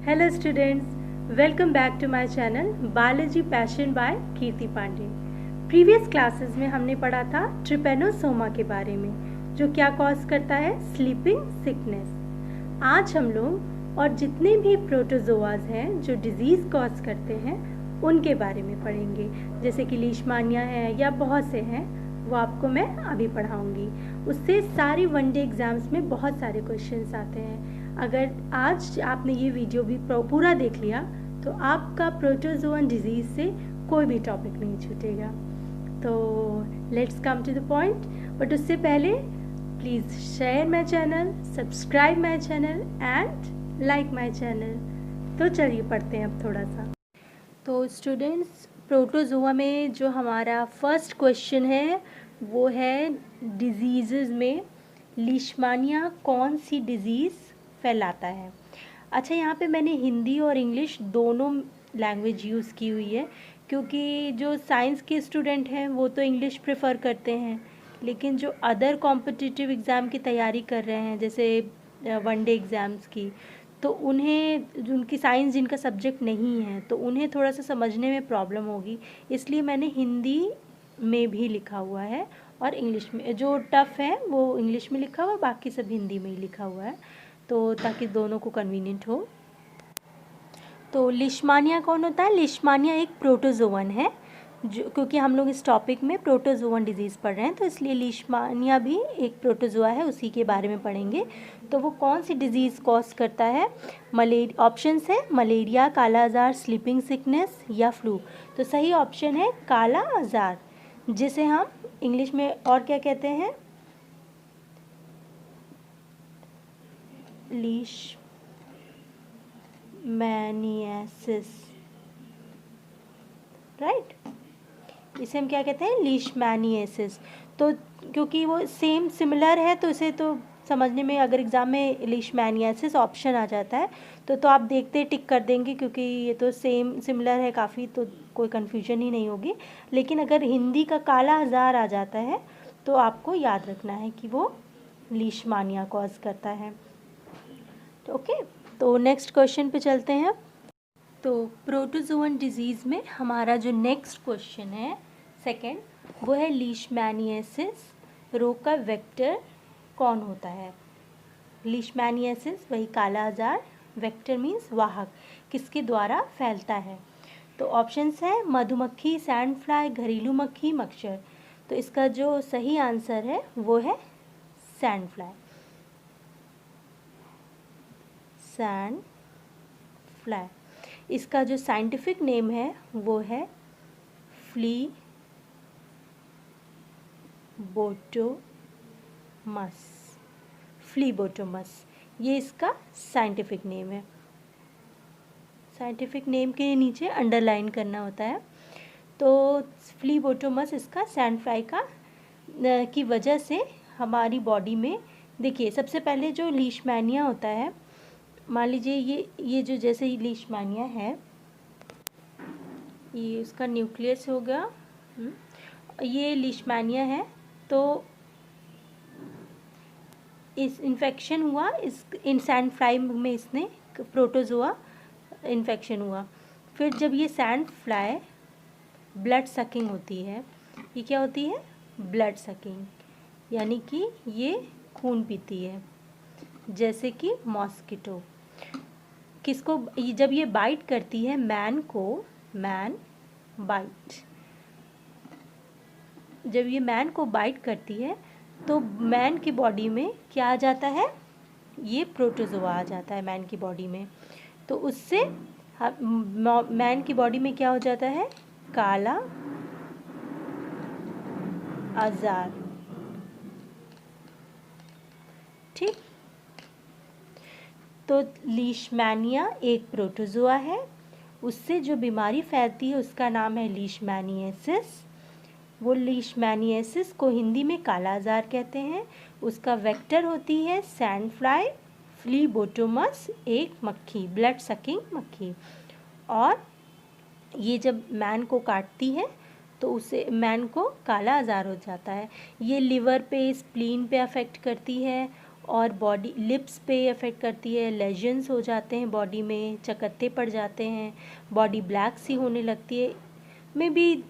Hello students, welcome back to my channel Biology Passion by Kirti Pandey. Previous classes में हमने पढ़ा था ट्रिपेनोसोमा के बारे में, जो क्या कॉज करता है, स्लीपिंग सिकनेस। आज हम लोग और जितने भी प्रोटोजोआज हैं जो डिजीज कॉज करते हैं उनके बारे में पढ़ेंगे, जैसे कि लीशमानिया है या बहुत से हैं, वो आपको मैं अभी पढ़ाऊंगी। उससे सारे वनडे एग्जाम्स में बहुत सारे क्वेश्चंस आते हैं। अगर आज आपने ये वीडियो भी पूरा देख लिया तो आपका प्रोटोजोअन डिजीज से कोई भी टॉपिक नहीं छूटेगा। तो let's come to the point, but उससे पहले please share my channel, subscribe my channel and like my channel. तो चलिए पढ़ते हैं अब थोड़ा सा। तो स्टूडेंट्स, प्रोटोजोआ में जो हमारा फर्स्ट क्वेश्चन है वो है डिजीज़ में लीशमानिया कौन सी डिज़ीज़ फैलाता है। अच्छा, यहाँ पे मैंने हिंदी और इंग्लिश दोनों लैंग्वेज यूज़ की हुई है, क्योंकि जो साइंस के स्टूडेंट हैं वो तो इंग्लिश प्रेफर करते हैं, लेकिन जो अदर कॉम्पिटिटिव एग्ज़ाम की तैयारी कर रहे हैं, जैसे वनडे एग्ज़ाम्स की, तो उन्हें उनकी साइंस जिनका सब्जेक्ट नहीं है तो उन्हें थोड़ा सा समझने में प्रॉब्लम होगी, इसलिए मैंने हिंदी में भी लिखा हुआ है और इंग्लिश में, जो टफ़ है वो इंग्लिश में लिखा हुआ है, बाकी सब हिंदी में ही लिखा हुआ है, तो ताकि दोनों को कन्वीनियंट हो। तो लीशमानिया कौन होता है? लीशमानिया एक प्रोटोजोवन है, जो क्योंकि हम लोग इस टॉपिक में प्रोटोजोवन डिजीज़ पढ़ रहे हैं, तो इसलिए लीशमानिया भी एक प्रोटोजोआ है, उसी के बारे में पढ़ेंगे। तो वो कौन सी डिजीज़ कॉज करता है? ऑप्शंस है मलेरिया, काला आजार, स्लीपिंग सिकनेस या फ्लू। तो सही ऑप्शन है काला आजार, जिसे हम इंग्लिश में और क्या कहते हैं? Leishmaniasis, right. इसे हम क्या कहते हैं? लीशमैनियासिस। तो क्योंकि वो सेम सिमिलर है तो इसे तो समझने में, अगर एग्ज़ाम में लीशमैनियासिस ऑप्शन आ जाता है तो आप देखते टिक कर देंगे, क्योंकि ये तो सेम सिमिलर है काफ़ी, तो कोई कन्फ्यूजन ही नहीं होगी। लेकिन अगर हिंदी का काला आजार आ जाता है तो आपको याद रखना है कि वो लीशमानिया कॉज करता है। ओके, तो नेक्स्ट क्वेश्चन पे चलते हैं। तो प्रोटोजोअन डिजीज़ में हमारा जो नेक्स्ट क्वेश्चन है सेकंड, वो है लीशमैनियासिस रोग का वेक्टर कौन होता है? लीशमैनियासिस वही काला आजार, वेक्टर मीन्स वाहक, किसके द्वारा फैलता है? तो ऑप्शंस है मधुमक्खी, सैंड फ्लाई, घरेलू मक्खी, मच्छर। तो इसका जो सही आंसर है वो है सैंड फ्लाई। Sand fly. इसका जो साइंटिफिक नेम है वो है फ्लीबोटोमस। ये इसका साइंटिफिक नेम है। साइंटिफिक नेम के नीचे अंडरलाइन करना होता है। तो फ्लीबोटोमस इसका सैंड फ्लाई का की वजह से हमारी बॉडी में, देखिए सबसे पहले जो लीशमैनिया होता है, मान लीजिए ये जो जैसे लीशमैनिया है, ये इसका न्यूक्लियस हो गया, ये लीशमैनिया है, तो इस इन्फेक्शन हुआ, इस इन सैंड फ्लाई में इसने प्रोटोजोआ इन्फेक्शन हुआ। फिर जब ये सैंड फ्लाई ब्लड सकिंग होती है, ये क्या होती है? ब्लड सकिंग, यानी कि ये खून पीती है, जैसे कि मॉस्किटो। किसको? जब ये बाइट करती है मैन को, मैन बाइट, जब ये मैन को बाइट करती है तो मैन की बॉडी में क्या आ जाता है? ये प्रोटोजोआ आ जाता है मैन की बॉडी में। तो उससे मैन की बॉडी में क्या हो जाता है? काला आजार। ठीक, तो लीशमैनिया एक प्रोटोजोआ है, उससे जो बीमारी फैलती है उसका नाम है लीशमैनियासिस। वो लीशमैनियासिस को हिंदी में काला आजार कहते हैं। उसका वेक्टर होती है सैंड फ्लाई, फ्लीबोटोमस एक मक्खी, ब्लड सकिंग मक्खी, और ये जब मैन को काटती है तो उसे मैन को काला आजार हो जाता है। ये लिवर पे, स्प्लीन पे अफेक्ट करती है और बॉडी लिप्स पे इफ़ेक्ट करती है, लेजन्स हो जाते हैं बॉडी में, चकत्ते पड़ जाते हैं, बॉडी ब्लैक सी होने लगती है। में भी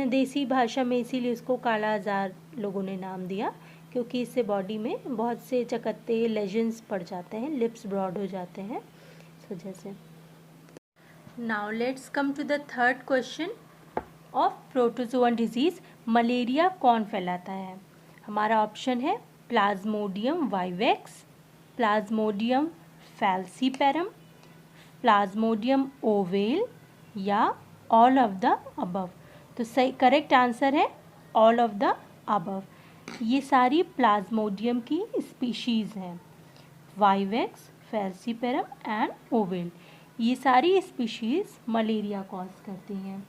देसी भाषा में इसीलिए उसको काला आजार लोगों ने नाम दिया, क्योंकि इससे बॉडी में बहुत से चकत्ते लेजन्स पड़ जाते हैं, लिप्स ब्रॉड हो जाते हैं इस वजह से। Now let's come to the third question of protozoan disease. Malaria कौन फैलाता है? हमारा ऑप्शन है plasmodium vivax, plasmodium falciparum, plasmodium ovale या ऑल ऑफ द अबव। तो सही करेक्ट आंसर है ऑल ऑफ द अबव। ये सारी प्लाज्मोडियम की स्पीशीज़ हैं, वाइवेक्स, फैल्सीपेरम एंड ओवेल। ये सारी स्पीशीज़ मलेरिया कॉज करती हैं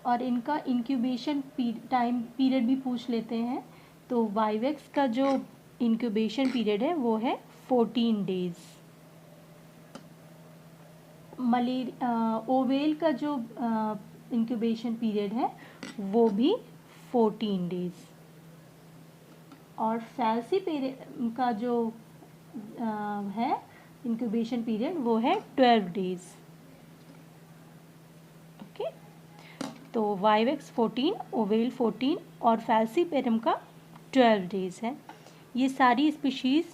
और इनका इंक्यूबेशन टाइम पीरियड भी पूछ लेते हैं। तो वाइवेक्स का जो इंक्यूबेशन पीरियड है वो है 14 डेज़। ओवेल का जो इंक्यूबेशन पीरियड है वो भी 14 डेज़ और फैल्सीपेरम का जो है इंक्यूबेशन पीरियड वो है 12 डेज़। ओके, तो वाइवेक्स 14, ओवेल 14 और फैल्सीपेरम का 12 डेज़ है। ये सारी स्पीशीज़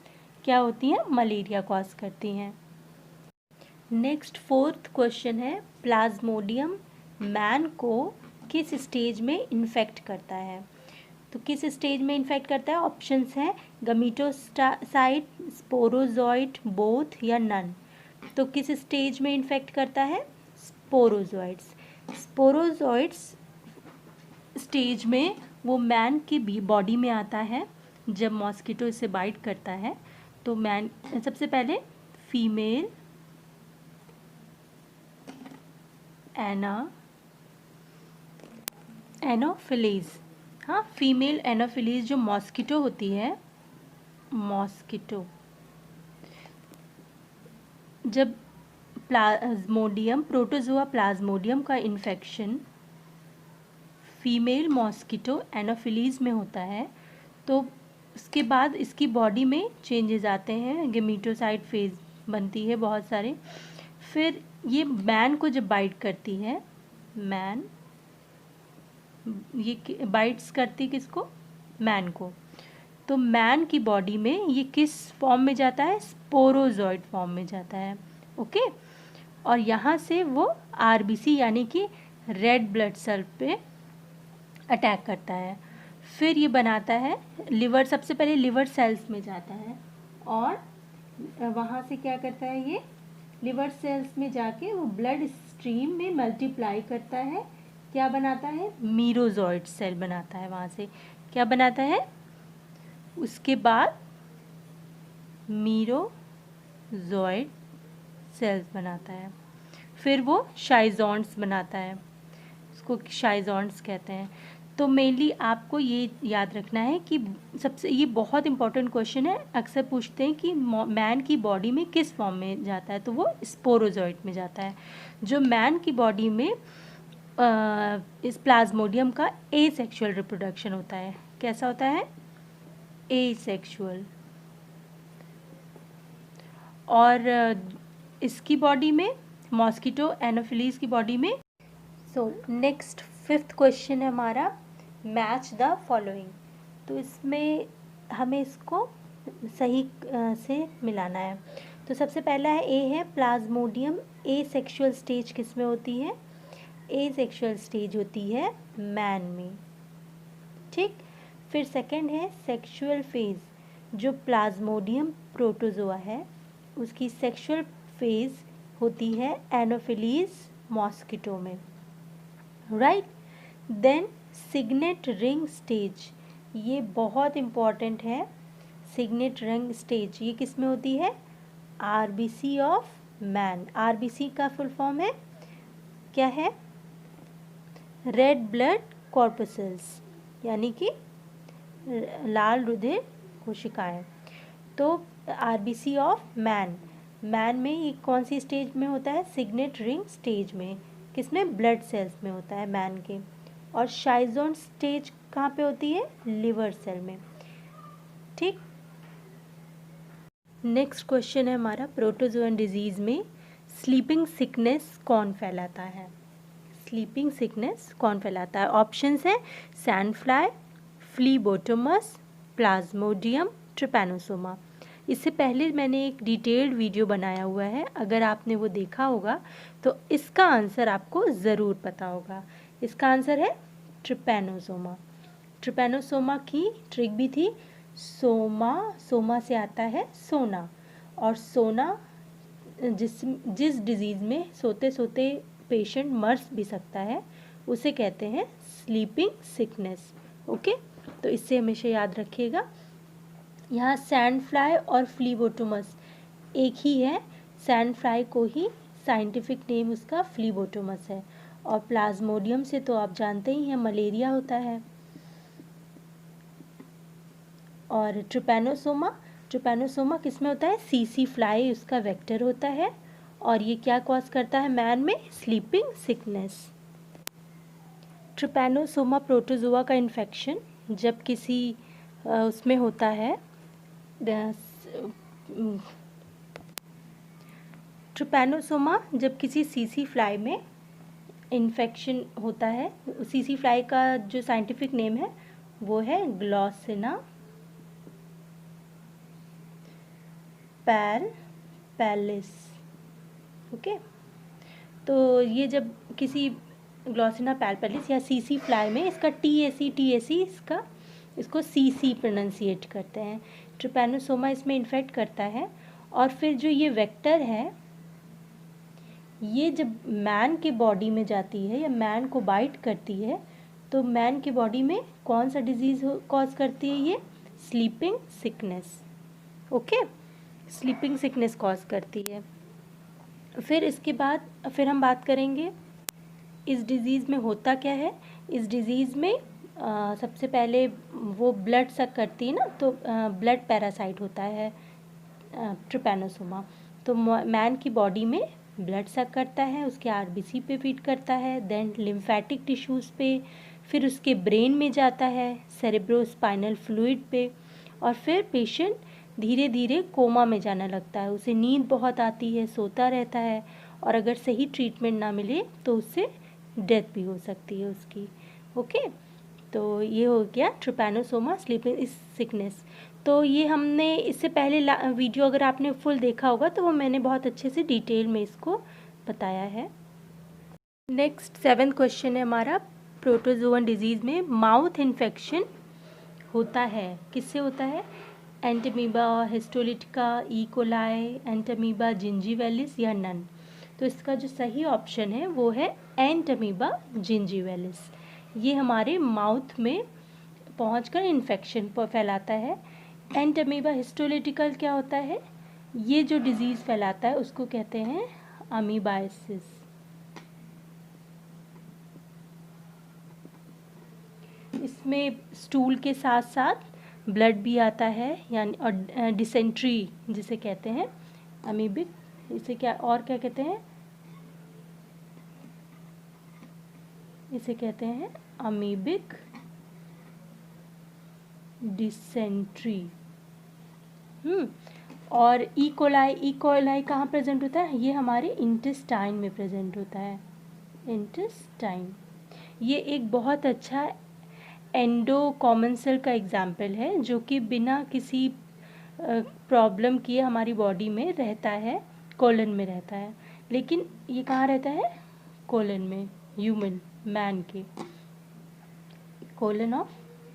क्या होती हैं? मलेरिया कॉज करती हैं। नेक्स्ट फोर्थ क्वेश्चन है, प्लाज्मोडियम मैन को किस स्टेज में इन्फेक्ट करता है? तो किस स्टेज में इन्फेक्ट करता है? ऑप्शंस हैं गमीटोसाइट, स्पोरोजॉइट, बोथ या नन। तो किस स्टेज में इन्फेक्ट करता है? स्पोरोजॉइट्स। स्पोरोजॉइट्स स्टेज में वो मैन की भी बॉडी में आता है। जब मॉस्किटो इसे बाइट करता है तो मैन सबसे पहले फीमेल एनोफिलीज, हाँ, फीमेल एनोफिलीज जो मॉस्किटो होती है, मॉस्किटो जब प्लाज्मोडियम प्रोटोजोआ प्लाज्मोडियम का इन्फेक्शन फीमेल मॉस्किटो एनोफिलीज में होता है तो उसके बाद इसकी बॉडी में चेंजेस आते हैं, गेमीटोसाइट फेज बनती है बहुत सारे। फिर ये मैन को जब बाइट करती है, मैन ये बाइट्स करती किसको? मैन को। तो मैन की बॉडी में ये किस फॉर्म में जाता है? स्पोरोजॉइट फॉर्म में जाता है। ओके, और यहाँ से वो आरबीसी यानी कि रेड ब्लड सेल पे अटैक करता है। फिर ये बनाता है लिवर, सबसे पहले लिवर सेल्स में जाता है और वहाँ से क्या करता है? ये लिवर सेल्स में जाके वो ब्लड स्ट्रीम में मल्टीप्लाई करता है। क्या बनाता है? मीरोजॉइड सेल बनाता है। वहाँ से क्या बनाता है? उसके बाद मीरोजॉइड सेल्स बनाता है। फिर वो शाइजोन्स बनाता है, उसको शाइजोन्स कहते हैं। तो मेनली आपको ये याद रखना है कि सबसे ये बहुत इंपॉर्टेंट क्वेश्चन है, अक्सर पूछते हैं कि मैन की बॉडी में किस फॉर्म में जाता है, तो वो स्पोरोजॉइट में जाता है। जो मैन की बॉडी में इस प्लाज्मोडियम का एसेक्सुअल रिप्रोडक्शन होता है। कैसा होता है? एसेक्सुअल। और इसकी बॉडी में, मॉस्किटो एनोफिलीज की बॉडी में। सो नेक्स्ट फिफ्थ क्वेश्चन है हमारा, मैच द फॉलोइंग। तो इसमें हमें इसको सही से मिलाना है। तो सबसे पहला है ए है प्लाज्मोडियम एसेक्सुअल स्टेज किस में होती है? एसेक्सुअल स्टेज होती है मैन में, ठीक। फिर सेकंड है सेक्सुअल फेज, जो प्लाज्मोडियम प्रोटोजोआ है उसकी सेक्सुअल फेज होती है एनोफिलीज मॉस्किटो में, right. Then signet ring stage, ये बहुत इम्पॉर्टेंट है। सिग्नेट रिंग स्टेज ये किस में होती है? RBC of man. आरबीसी का फुल फॉर्म है क्या है? रेड ब्लड कॉर्पसेल्स, यानी कि लाल रुधिर कोशिकाएं। तो आरबीसी ऑफ मैन, मैन में ये कौन सी स्टेज में होता है? सिग्नेट रिंग स्टेज में। किसमें? ब्लड सेल्स में होता है मैन के। और शाइजोन स्टेज कहाँ पे होती है? लिवर सेल में, ठीक। नेक्स्ट क्वेश्चन है हमारा, प्रोटोजोअन डिजीज़ में स्लीपिंग सिकनेस कौन फैलाता है? स्लीपिंग सिकनेस कौन फैलाता है? ऑप्शंस हैं सैंड फ्लाई, फ्लीबोटोमस, प्लाज्मोडियम, ट्रिपैनोसोमा। इससे पहले मैंने एक डिटेल्ड वीडियो बनाया हुआ है, अगर आपने वो देखा होगा तो इसका आंसर आपको ज़रूर पता होगा। इसका आंसर है ट्रिपैनोसोमा। ट्रिपैनोसोमा की ट्रिक भी थी, सोमा से आता है सोना, और सोना जिस डिजीज़ में सोते सोते पेशेंट मर भी सकता है उसे कहते हैं स्लीपिंग सिकनेस। ओके, तो इससे हमेशा याद रखिएगा। यहाँ सैंड फ्लाई और फ्लीबोटोमस एक ही है, सैंड फ्लाई को ही साइंटिफिक नेम उसका फ्लीबोटोमस है, और प्लाज्मोडियम से तो आप जानते ही हैं मलेरिया होता है। और ट्रिपैनोसोमा किस में होता है? सीसी फ्लाई उसका वेक्टर होता है, और ये क्या कॉज करता है मैन में? Sleeping sickness. ट्रिपैनोसोमा प्रोटोजोआ का इन्फेक्शन जब किसी उसमें होता है, ट्रिपैनोसोमा जब किसी सीसी फ्लाई में इन्फेक्शन होता है, सीसी फ्लाई का जो साइंटिफिक नेम है वो है ग्लॉसिना पैलिस। ओके, तो ये जब किसी ग्लॉसिना पैलिस या सीसी फ्लाई में, इसका टीएसी इसको सीसी प्रोनाउंसिएट करते हैं, ट्रिपैनोसोमा इसमें इन्फेक्ट करता है, और फिर जो ये वेक्टर है ये जब मैन के बॉडी में जाती है या मैन को बाइट करती है, तो मैन के बॉडी में कौन सा डिजीज़ कॉज करती है? ये sleeping sickness. Okay, sleeping sickness cause करती है। फिर इसके बाद फिर हम बात करेंगे इस डिज़ीज़ में होता क्या है। इस डिज़ीज़ में सबसे पहले वो ब्लड सक करती है ना, तो ब्लड पैरासाइट होता है ट्रिपैनोसोमा, तो मैन की बॉडी में ब्लड सक करता है, उसके आरबीसी पे फीड करता है, देन लिम्फेटिक टिश्यूज़ पे, फिर उसके ब्रेन में जाता है, सेरेब्रोस्पाइनल फ्लूइड पे, और फिर पेशेंट धीरे धीरे कोमा में जाने लगता है, उसे नींद बहुत आती है, सोता रहता है, और अगर सही ट्रीटमेंट ना मिले तो उससे डेथ भी हो सकती है उसकी। ओके, तो ये हो गया ट्रिपैनोसोमा स्लीपिंग सिकनेस। तो ये हमने इससे पहले वीडियो अगर आपने फुल देखा होगा तो वो मैंने बहुत अच्छे से डिटेल में इसको बताया है। नेक्स्ट 7th क्वेश्चन है हमारा, प्रोटोजोअन डिजीज़ में माउथ इन्फेक्शन होता है, किससे होता है? Entamoeba histolytica, E coli, entamoeba gingivalis या नन। तो इसका जो सही ऑप्शन है वो है एंटामीबा जिंजीवेलिस। ये हमारे माउथ में पहुंचकर इन्फेक्शन फैलाता है। एंटामीबा हिस्टोलिटिकल क्या होता है? ये जो डिजीज़ फैलाता है उसको कहते हैं अमीबाइसिस। इसमें स्टूल के साथ साथ ब्लड भी आता है, यानी और डिसेंट्री जिसे कहते हैं अमीबिक, इसे क्या और क्या कहते हैं? इसे कहते हैं अमीबिक डिसेंट्री। और ई कोलाई कहाँ प्रेजेंट होता है? ये हमारे इंटेस्टाइन में प्रेजेंट होता है, इंटेस्टाइन। ये एक बहुत अच्छा एंडोकॉमेंसल का एग्जाम्पल है, जो कि बिना किसी प्रॉब्लम किए हमारी बॉडी में रहता है, कोलन में रहता है। लेकिन ये कहाँ रहता है? कोलन में, ह्यूमन मैन के कोलन ऑफ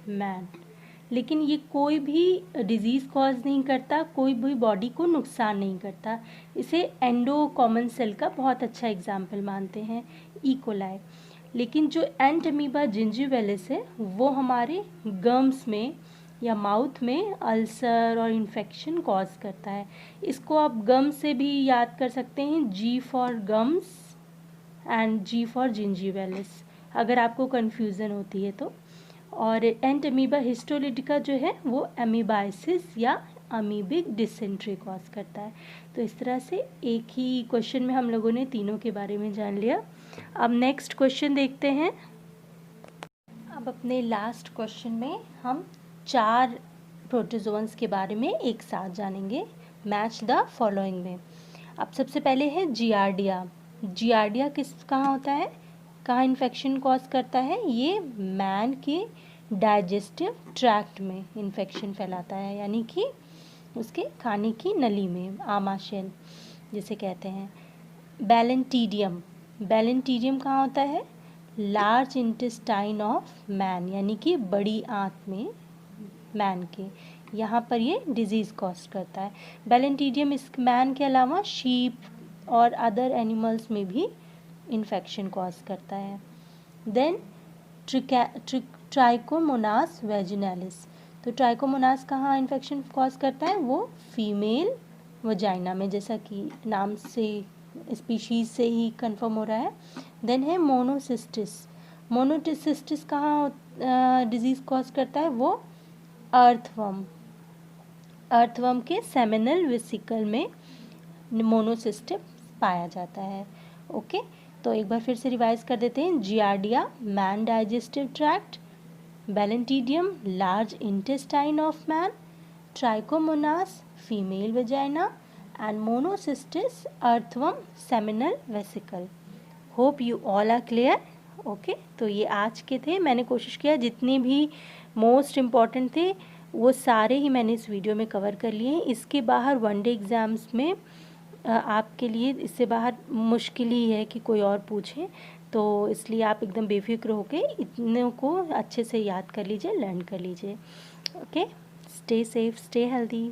मैन। लेकिन ये कोई भी डिजीज़ कॉज नहीं करता, कोई भी बॉडी को नुकसान नहीं करता। इसे एंडोकॉमेंसल का बहुत अच्छा एग्जाम्पल मानते हैं, ई कोलाई। लेकिन जो एंटामीबा जिंजीवेलिस है वो हमारे गम्स में या माउथ में अल्सर और इन्फेक्शन कॉज करता है। इसको आप गम से भी याद कर सकते हैं, G for gums and G for gingivalis, अगर आपको कन्फ्यूज़न होती है तो। और एंटामीबा हिस्टोलिटिका जो है वो अमीबाइसिस या अमीबिक डिसेंट्री कॉज करता है। तो इस तरह से एक ही क्वेश्चन में हम लोगों ने तीनों के बारे में जान लिया। अब नेक्स्ट क्वेश्चन देखते हैं। अब अपने लास्ट क्वेश्चन में हम 4 प्रोटोजोन्स के बारे में एक साथ जानेंगे। मैच द फॉलोइंग में। अब सबसे पहले है जियार्डिया। जियार्डिया कहाँ होता है, कहाँ इन्फेक्शन कॉज करता है, ये मैन के डाइजेस्टिव ट्रैक्ट में इन्फेक्शन फैलाता है, यानी कि उसके खाने की नली में, आमाशय जिसे कहते हैं। बैलेंटीडियम, बैलेंटीडियम कहाँ होता है, लार्ज इंटेस्टाइन ऑफ मैन, यानी कि बड़ी आंत में मैन के, यहाँ पर ये डिजीज़ कॉज करता है। बैलेंटीडियम इस मैन के अलावा शीप और अदर एनिमल्स में भी इन्फेक्शन कॉज करता है। देन ट्राइकोमोनास वेजिनालिस, तो ट्राइकोमोनास कहाँ इन्फेक्शन कॉज करता है, वो फीमेल वजाइना में, जैसा कि नाम से स्पीशीज़ से ही कंफर्म हो रहा है। देन है मोनोसिस्टिस। मोनोसिस्टिस कहाँ डिजीज़ कॉज करता है, वो अर्थवर्म, अर्थवर्म के सेमिनल वेसिकल में मोनोसिस्टिस पाया जाता है। ओके, तो एक बार फिर से रिवाइज कर देते हैं। Giardia man digestive tract, balantidium large intestine of man, trichomonas female vagina and monocystis earthworm seminal vesicle. Hope you all are clear. Okay, तो ये आज के थे, मैंने कोशिश किया जितने भी मोस्ट इम्पॉर्टेंट थे वो सारे ही मैंने इस वीडियो में कवर कर लिए हैं। इसके बाहर वनडे एग्ज़ाम्स में आपके लिए इससे बाहर मुश्किल ही है कि कोई और पूछे, तो इसलिए आप एकदम बेफिक्र होके इतने को अच्छे से याद कर लीजिए, लर्न कर लीजिए। Okay, stay safe, stay healthy.